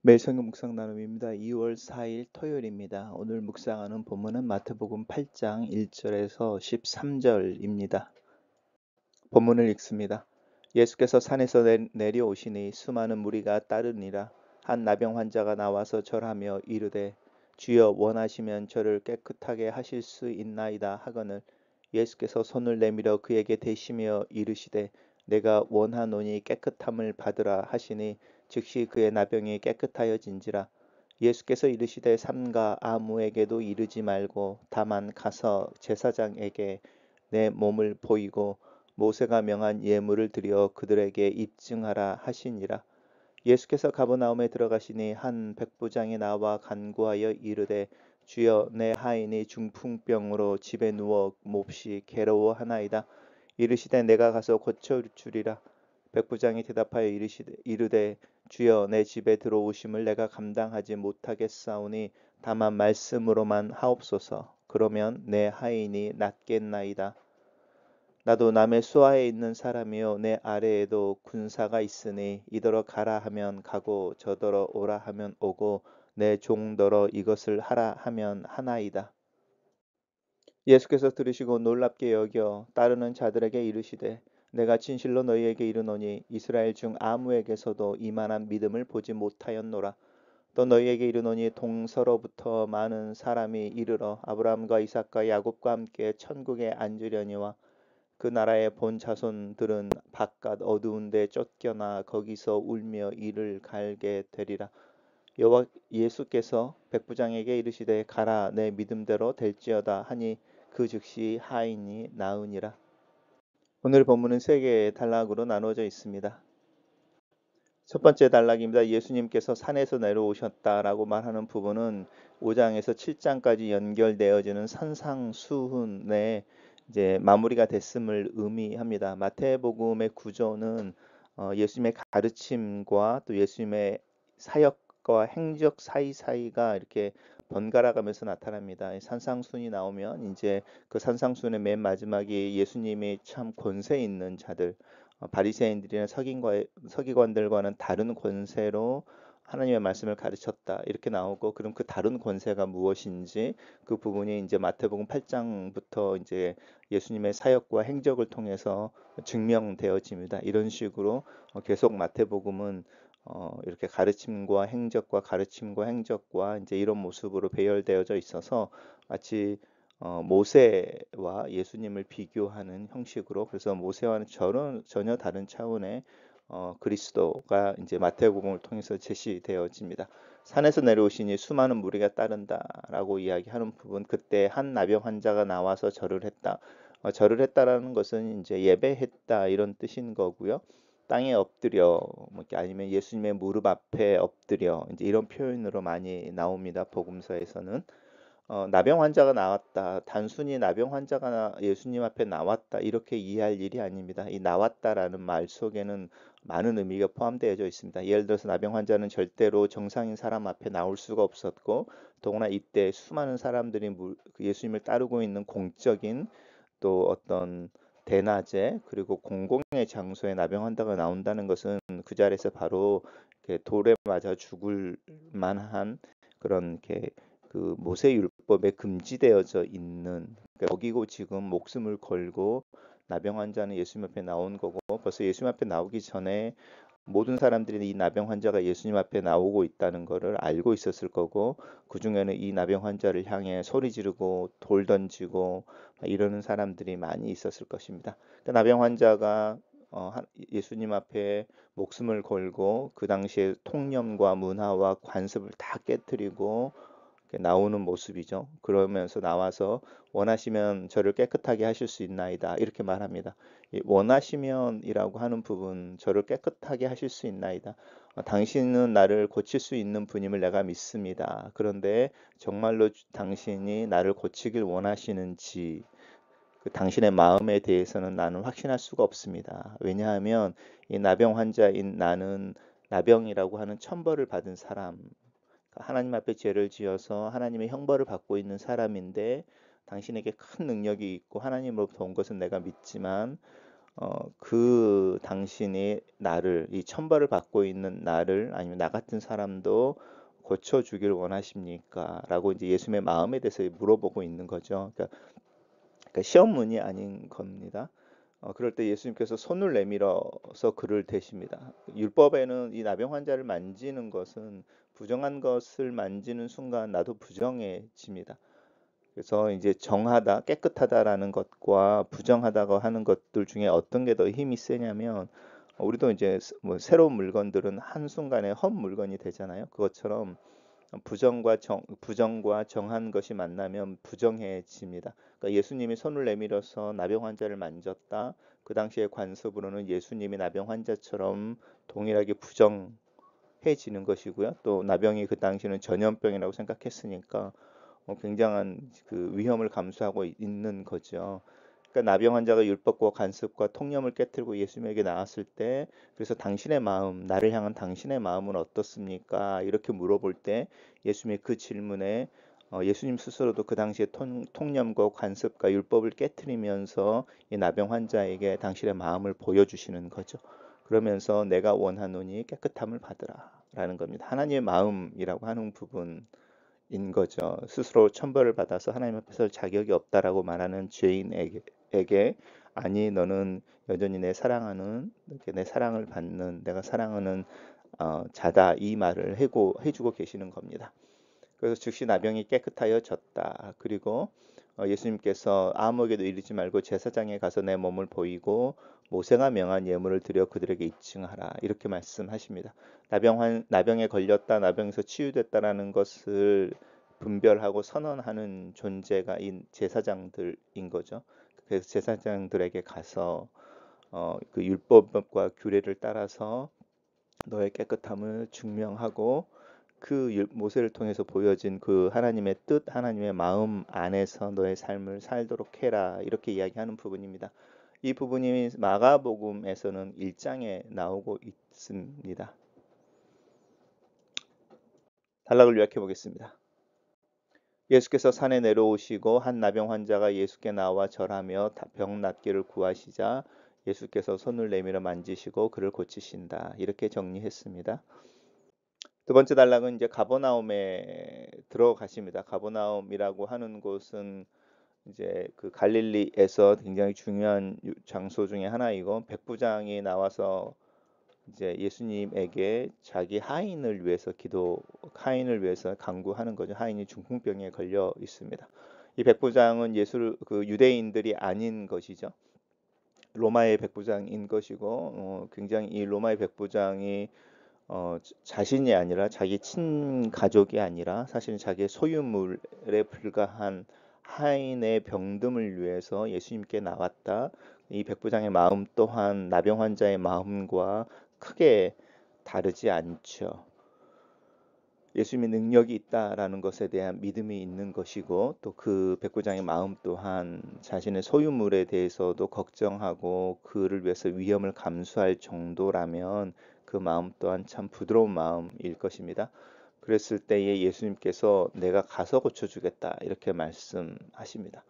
매일 성경 묵상 나눔입니다. 2월 4일 토요일입니다. 오늘 묵상하는 본문은 마태복음 8장 1절에서 13절입니다. 본문을 읽습니다. 예수께서 산에서 내려오시니 수많은 무리가 따르니라. 한 나병 환자가 나와서 절하며 이르되 주여 원하시면 저를 깨끗하게 하실 수 있나이다 하거늘 예수께서 손을 내밀어 그에게 대시며 이르시되 내가 원하노니 깨끗함을 받으라 하시니 즉시 그의 나병이 깨끗하여진지라. 예수께서 이르시되 삼가 아무에게도 이르지 말고 다만 가서 제사장에게 내 몸을 보이고 모세가 명한 예물을 드려 그들에게 입증하라 하시니라. 예수께서 가버나움에 들어가시니 한 백부장이 나와 간구하여 이르되 주여 내 하인이 중풍병으로 집에 누워 몹시 괴로워하나이다. 이르시되 내가 가서 고쳐 주리라. 백부장이 대답하여 이르되 주여 내 집에 들어오심을 내가 감당하지 못하겠사오니 다만 말씀으로만 하옵소서. 그러면 내 하인이 낫겠나이다. 나도 남의 수하에 있는 사람이요 내 아래에도 군사가 있으니 이더러 가라 하면 가고 저더러 오라 하면 오고 내 종더러 이것을 하라 하면 하나이다. 예수께서 들으시고 놀랍게 여겨 따르는 자들에게 이르시되 내가 진실로 너희에게 이르노니 이스라엘 중 아무에게서도 이만한 믿음을 보지 못하였노라. 또 너희에게 이르노니 동서로부터 많은 사람이 이르러 아브라함과 이삭과 야곱과 함께 천국에 앉으려니와 그 나라의 본 자손들은 바깥 어두운 데 쫓겨나 거기서 울며 이를 갈게 되리라. 여호와 예수께서 백부장에게 이르시되 가라 내 믿음대로 될지어다 하니 그 즉시 하인이 나으니라. 오늘 본문은 세 개의 단락으로 나누어져 있습니다. 첫 번째 단락입니다. 예수님께서 산에서 내려오셨다라고 말하는 부분은 5장에서 7장까지 연결되어지는 산상수훈의 이제 마무리가 됐음을 의미합니다. 마태복음의 구조는 예수님의 가르침과 또 예수님의 사역과 행적 사이사이가 이렇게 번갈아 가면서 나타납니다. 산상순이 나오면 이제 그 산상순의 맨 마지막에 예수님이 참 권세 있는 자들 바리새인들이나 서기관들과는 다른 권세로 하나님의 말씀을 가르쳤다 이렇게 나오고 그럼 그 다른 권세가 무엇인지 그 부분이 이제 마태복음 8장부터 이제 예수님의 사역과 행적을 통해서 증명되어집니다. 이런 식으로 계속 마태복음은 이렇게 가르침과 행적과 이제 이런 모습으로 배열되어져 있어서 마치 모세와 예수님을 비교하는 형식으로 그래서 모세와는 전혀 다른 차원의 그리스도가 이제 마태복음을 통해서 제시되어집니다. 산에서 내려오시니 수많은 무리가 따른다라고 이야기하는 부분 그때 한 나병 환자가 나와서 절을 했다. 절을 했다라는 것은 이제 예배했다 이런 뜻인 거고요. 땅에 엎드려 뭐 이렇게 아니면 예수님의 무릎 앞에 엎드려 이제 이런 표현으로 많이 나옵니다. 복음서에서는. 나병 환자가 나왔다. 단순히 나병 환자가 예수님 앞에 나왔다. 이렇게 이해할 일이 아닙니다. 이 나왔다라는 말 속에는 많은 의미가 포함되어 있습니다. 예를 들어서 나병 환자는 절대로 정상인 사람 앞에 나올 수가 없었고, 더구나 이때 수많은 사람들이 그 예수님을 따르고 있는 공적인 또 어떤 대낮에 그리고 공공의 장소에 나병 환자가 나온다는 것은 그 자리에서 바로 이렇게 돌에 맞아 죽을 만한 그런 이렇게 그 모세율법에 금지되어져 있는 그러니까 여기고 지금 목숨을 걸고 나병 환자는 예수님 앞에 나온 거고 벌써 예수님 앞에 나오기 전에 모든 사람들이 이 나병 환자가 예수님 앞에 나오고 있다는 것을 알고 있었을 거고 그중에는 이 나병 환자를 향해 소리 지르고 돌 던지고 이러는 사람들이 많이 있었을 것입니다. 그러니까 나병 환자가 예수님 앞에 목숨을 걸고 그 당시에 통념과 문화와 관습을 다 깨뜨리고 나오는 모습이죠. 그러면서 나와서 원하시면 저를 깨끗하게 하실 수 있나이다. 이렇게 말합니다. 이 원하시면이라고 하는 부분, 저를 깨끗하게 하실 수 있나이다. 당신은 나를 고칠 수 있는 분임을 내가 믿습니다. 그런데 정말로 당신이 나를 고치길 원하시는지 그 당신의 마음에 대해서는 나는 확신할 수가 없습니다. 왜냐하면 이 나병 환자인 나는 나병이라고 하는 천벌을 받은 사람, 하나님 앞에 죄를 지어서 하나님의 형벌을 받고 있는 사람인데 당신에게 큰 능력이 있고 하나님으로부터 온 것은 내가 믿지만 그 당신이 나를, 이 천벌을 받고 있는 나를, 아니면 나 같은 사람도 고쳐주길 원하십니까? 라고 이제 예수님의 마음에 대해서 물어보고 있는 거죠. 그러니까 시험문이 아닌 겁니다. 그럴 때 예수님께서 손을 내밀어서 그를 대십니다. 율법에는 이 나병 환자를 만지는 것은, 부정한 것을 만지는 순간 나도 부정해집니다. 그래서 이제 정하다, 깨끗하다라는 것과 부정하다고 하는 것들 중에 어떤 게 더 힘이 세냐면, 우리도 이제 뭐 새로운 물건들은 한순간에 헛 물건이 되잖아요. 그것처럼 부정과 정한 것이 만나면 부정해집니다. 그러니까 예수님이 손을 내밀어서 나병 환자를 만졌다. 그 당시의 관습으로는 예수님이 나병 환자처럼 동일하게 부정해지는 것이고요. 또 나병이 그 당시는 전염병이라고 생각했으니까 굉장한 그 위험을 감수하고 있는 거죠. 그러니까 나병 환자가 율법과 관습과 통념을 깨뜨리고 예수님에게 나왔을 때, 그래서 당신의 마음, 나를 향한 당신의 마음은 어떻습니까? 이렇게 물어볼 때 예수님의 그 질문에 예수님 스스로도 그 당시에 통념과 관습과 율법을 깨뜨리면서 이 나병 환자에게 당신의 마음을 보여주시는 거죠. 그러면서 내가 원하노니 깨끗함을 받으라라는 겁니다. 하나님의 마음이라고 하는 부분 인 거죠. 스스로 천벌을 받아서 하나님 앞에서 자격이 없다라고 말하는 죄인에게 아니 너는 여전히 내 사랑하는, 이렇게 내 사랑을 받는, 내가 사랑하는 자다, 이 말을 해주고 계시는 겁니다. 그래서 즉시 나병이 깨끗하여졌다. 그리고 예수님께서 아무에게도 이르지 말고 제사장에 가서 내 몸을 보이고 모세가 명한 예물을 드려 그들에게 입증하라. 이렇게 말씀하십니다. 나병에 걸렸다, 나병에서 치유됐다라는 것을 분별하고 선언하는 존재가 인 제사장들인 거죠. 그래서 제사장들에게 가서 그 율법과 규례를 따라서 너의 깨끗함을 증명하고, 그 모세를 통해서 보여진 그 하나님의 뜻, 하나님의 마음 안에서 너의 삶을 살도록 해라. 이렇게 이야기하는 부분입니다. 이 부분이 마가복음에서는 1장에 나오고 있습니다. 단락을 요약해 보겠습니다. 예수께서 산에 내려오시고 한 나병 환자가 예수께 나와 절하며 병 낫기를 구하시자 예수께서 손을 내밀어 만지시고 그를 고치신다. 이렇게 정리했습니다. 두 번째 단락은 이제 가버나움에 들어가십니다. 가버나움이라고 하는 곳은 이제 그 갈릴리에서 굉장히 중요한 장소 중에 하나이고, 백부장이 나와서 이제 예수님에게 자기 하인을 위해서 간구하는 거죠. 하인이 중풍병에 걸려 있습니다. 이 백부장은 그 유대인들이 아닌 것이죠. 로마의 백부장인 것이고, 굉장히 이 로마의 백부장이 자신이 아니라, 자기 친가족이 아니라 사실은 자기의 소유물에 불과한 하인의 병듦을 위해서 예수님께 나왔다. 이 백부장의 마음 또한 나병 환자의 마음과 크게 다르지 않죠. 예수님의 능력이 있다라는 것에 대한 믿음이 있는 것이고, 또 그 백부장의 마음 또한 자신의 소유물에 대해서도 걱정하고 그를 위해서 위험을 감수할 정도라면 그 마음 또한 참 부드러운 마음일 것입니다. 그랬을 때에 예수님께서 내가 가서 고쳐주겠다 이렇게 말씀하십니다.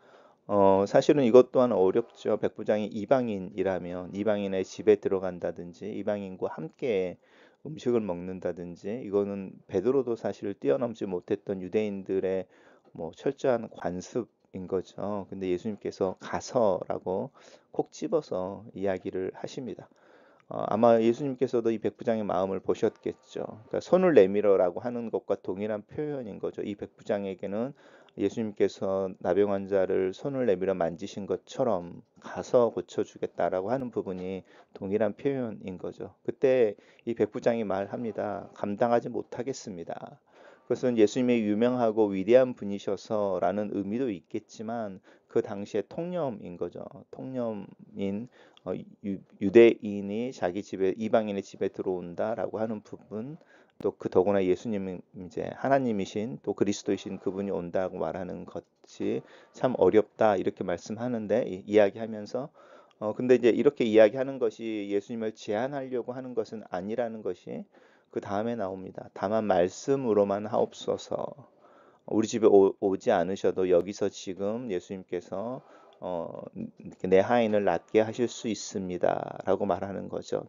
사실은 이것 또한 어렵죠. 백부장이 이방인이라면 이방인의 집에 들어간다든지 이방인과 함께 음식을 먹는다든지, 이거는 베드로도 사실 뛰어넘지 못했던 유대인들의 뭐 철저한 관습인 거죠. 근데 예수님께서 가서라고 콕 집어서 이야기를 하십니다. 아마 예수님께서도 이 백부장의 마음을 보셨겠죠. 그러니까 손을 내밀어라고 하는 것과 동일한 표현인 거죠. 이 백부장에게는 예수님께서 나병 환자를 손을 내밀어 만지신 것처럼 가서 고쳐주겠다라고 하는 부분이 동일한 표현인 거죠. 그때 이 백부장이 말합니다. 감당하지 못하겠습니다. 그것은 예수님이 유명하고 위대한 분이셔서라는 의미도 있겠지만 그 당시의 통념인 거죠. 통념인 유대인이 자기 집에, 이방인의 집에 들어온다라고 하는 부분, 또 그 더구나 예수님은 이제 하나님이신 또 그리스도이신 그분이 온다고 말하는 것이 참 어렵다 이렇게 말씀하는데, 이야기하면서 근데 이제 이렇게 이야기하는 것이 예수님을 제한하려고 하는 것은 아니라는 것이 그 다음에 나옵니다. 다만 말씀으로만 하옵소서. 우리 집에 오지 않으셔도 여기서 지금 예수님께서 내 하인을 낫게 하실 수 있습니다라고 말하는 거죠.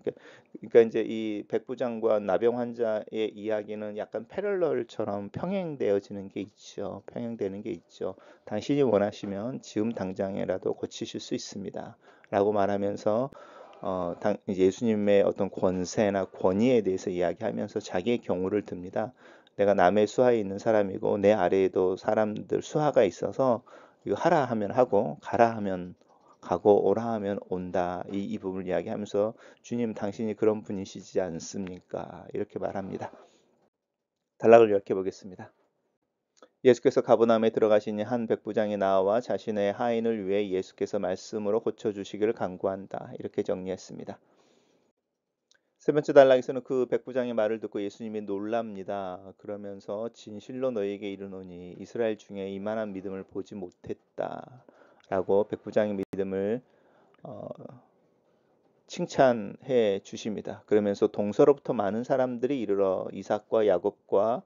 그러니까 이제 이 백부장과 나병 환자의 이야기는 약간 패럴럴처럼 평행되어지는 게 있죠. 평행되는 게 있죠. 당신이 원하시면 지금 당장이라도 고치실 수 있습니다라고 말하면서 예수님의 어떤 권세나 권위에 대해서 이야기하면서 자기의 경우를 듭니다. 내가 남의 수하에 있는 사람이고 내 아래에도 사람들 수하가 있어서 이거 하라 하면 하고 가라 하면 가고 오라 하면 온다. 이 부분을 이야기하면서 주님 당신이 그런 분이시지 않습니까? 이렇게 말합니다. 단락을 요약해 보겠습니다. 예수께서 가버나움에 들어가시니 한 백부장이 나와 자신의 하인을 위해 예수께서 말씀으로 고쳐주시기를 간구한다. 이렇게 정리했습니다. 세 번째 단락에서는 그 백부장의 말을 듣고 예수님이 놀랍니다. 그러면서 진실로 너희에게 이르노니 이스라엘 중에 이만한 믿음을 보지 못했다. 라고 백부장의 믿음을 어, 칭찬해 주십니다. 그러면서 동서로부터 많은 사람들이 이르러 이삭과 야곱과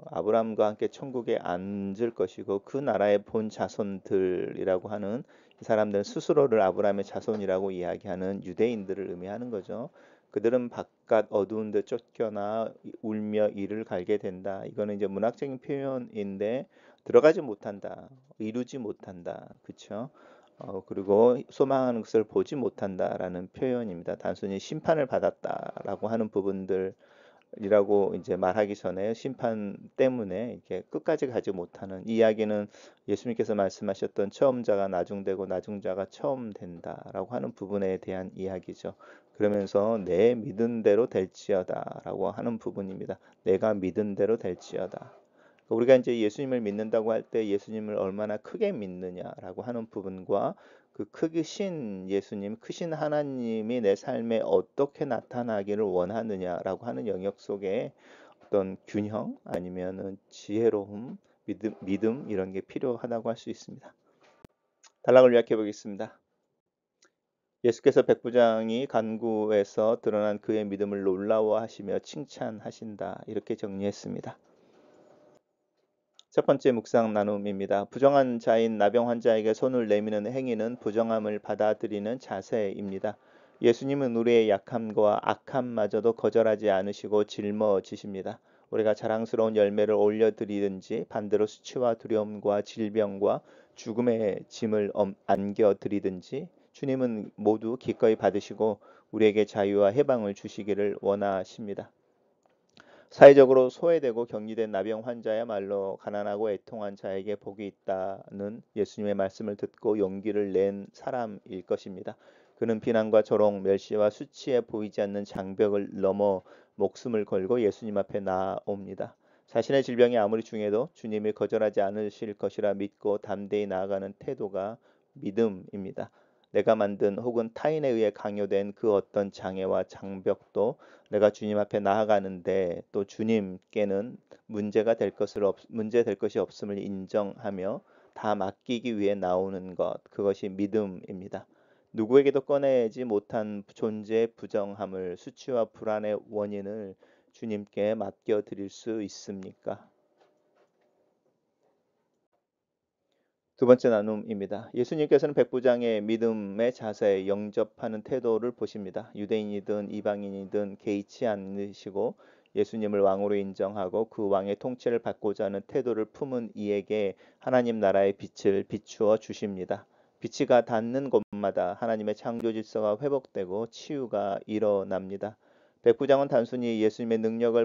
아브라함과 함께 천국에 앉을 것이고 그 나라의 본 자손들이라고 하는 이 사람들은 스스로를 아브라함의 자손이라고 이야기하는 유대인들을 의미하는 거죠. 그들은 바깥 어두운 데 쫓겨나 울며 이를 갈게 된다. 이거는 이제 문학적인 표현인데 들어가지 못한다, 이루지 못한다, 그렇죠? 그리고 소망하는 것을 보지 못한다라는 표현입니다. 단순히 심판을 받았다라고 하는 부분들 이라고 이제 말하기 전에 심판 때문에 이렇게 끝까지 가지 못하는 이 이야기는 예수님께서 말씀하셨던 처음자가 나중되고 나중자가 처음 된다라고 하는 부분에 대한 이야기죠. 그러면서 내 믿은 대로 될지어다라고 하는 부분입니다. 내가 믿은 대로 될지어다. 우리가 이제 예수님을 믿는다고 할 때 예수님을 얼마나 크게 믿느냐라고 하는 부분과 그 크신 예수님, 크신 하나님이 내 삶에 어떻게 나타나기를 원하느냐라고 하는 영역 속에 어떤 균형 아니면은 지혜로움, 믿음 이런 게 필요하다고 할 수 있습니다. 단락을 요약해 보겠습니다. 예수께서 백부장이 간구에서 드러난 그의 믿음을 놀라워하시며 칭찬하신다. 이렇게 정리했습니다. 첫 번째 묵상 나눔입니다. 부정한 자인 나병 환자에게 손을 내미는 행위는 부정함을 받아들이는 자세입니다. 예수님은 우리의 약함과 악함마저도 거절하지 않으시고 짊어지십니다. 우리가 자랑스러운 열매를 올려드리든지 반대로 수치와 두려움과 질병과 죽음의 짐을 안겨드리든지 주님은 모두 기꺼이 받으시고 우리에게 자유와 해방을 주시기를 원하십니다. 사회적으로 소외되고 격리된 나병 환자야말로 가난하고 애통한 자에게 복이 있다는 예수님의 말씀을 듣고 용기를 낸 사람일 것입니다. 그는 비난과 조롱, 멸시와 수치에 보이지 않는 장벽을 넘어 목숨을 걸고 예수님 앞에 나옵니다. 자신의 질병이 아무리 중해도 주님이 거절하지 않으실 것이라 믿고 담대히 나아가는 태도가 믿음입니다. 내가 만든 혹은 타인에 의해 강요된 그 어떤 장애와 장벽도 내가 주님 앞에 나아가는데 또 주님께는 문제 될 것이 없음을 인정하며 다 맡기기 위해 나오는 것, 그것이 믿음입니다. 누구에게도 꺼내지 못한 존재의 부정함을, 수치와 불안의 원인을 주님께 맡겨 드릴 수 있습니까? 두 번째 나눔입니다. 예수님께서는 백부장의 믿음의 자세에 영접하는 태도를 보십니다. 유대인이든 이방인이든 개의치 않으시고 예수님을 왕으로 인정하고 그 왕의 통치를 받고자 하는 태도를 품은 이에게 하나님 나라의 빛을 비추어 주십니다. 빛이 닿는 곳마다 하나님의 창조 질서가 회복되고 치유가 일어납니다. 백부장은 단순히 예수님의 능력을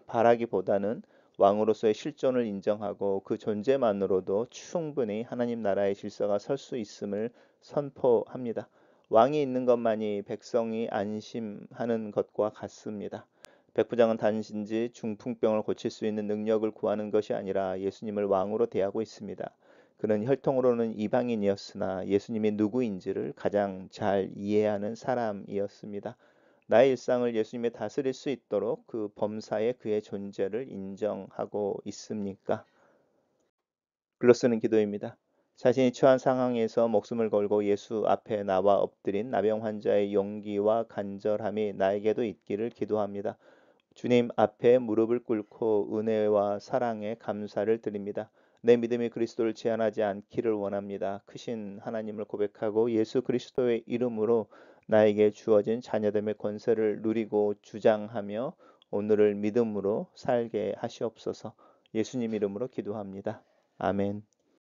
바라기보다는 왕으로서의 실존을 인정하고 그 존재만으로도 충분히 하나님 나라의 질서가 설 수 있음을 선포합니다. 왕이 있는 것만이 백성이 안심하는 것과 같습니다. 백부장은 단지 중풍병을 고칠 수 있는 능력을 구하는 것이 아니라 예수님을 왕으로 대하고 있습니다. 그는 혈통으로는 이방인이었으나 예수님이 누구인지를 가장 잘 이해하는 사람이었습니다. 나의 일상을 예수님이 다스릴 수 있도록 그 범사에 그의 존재를 인정하고 있습니까? 글로 쓰는 기도입니다. 자신이 처한 상황에서 목숨을 걸고 예수 앞에 나와 엎드린 나병 환자의 용기와 간절함이 나에게도 있기를 기도합니다. 주님 앞에 무릎을 꿇고 은혜와 사랑에 감사를 드립니다. 내 믿음이 그리스도를 제한하지 않기를 원합니다. 크신 하나님을 고백하고 예수 그리스도의 이름으로 나에게 주어진 자녀됨의 권세를 누리고 주장하며 오늘을 믿음으로 살게 하시옵소서. 예수님 이름으로 기도합니다. 아멘.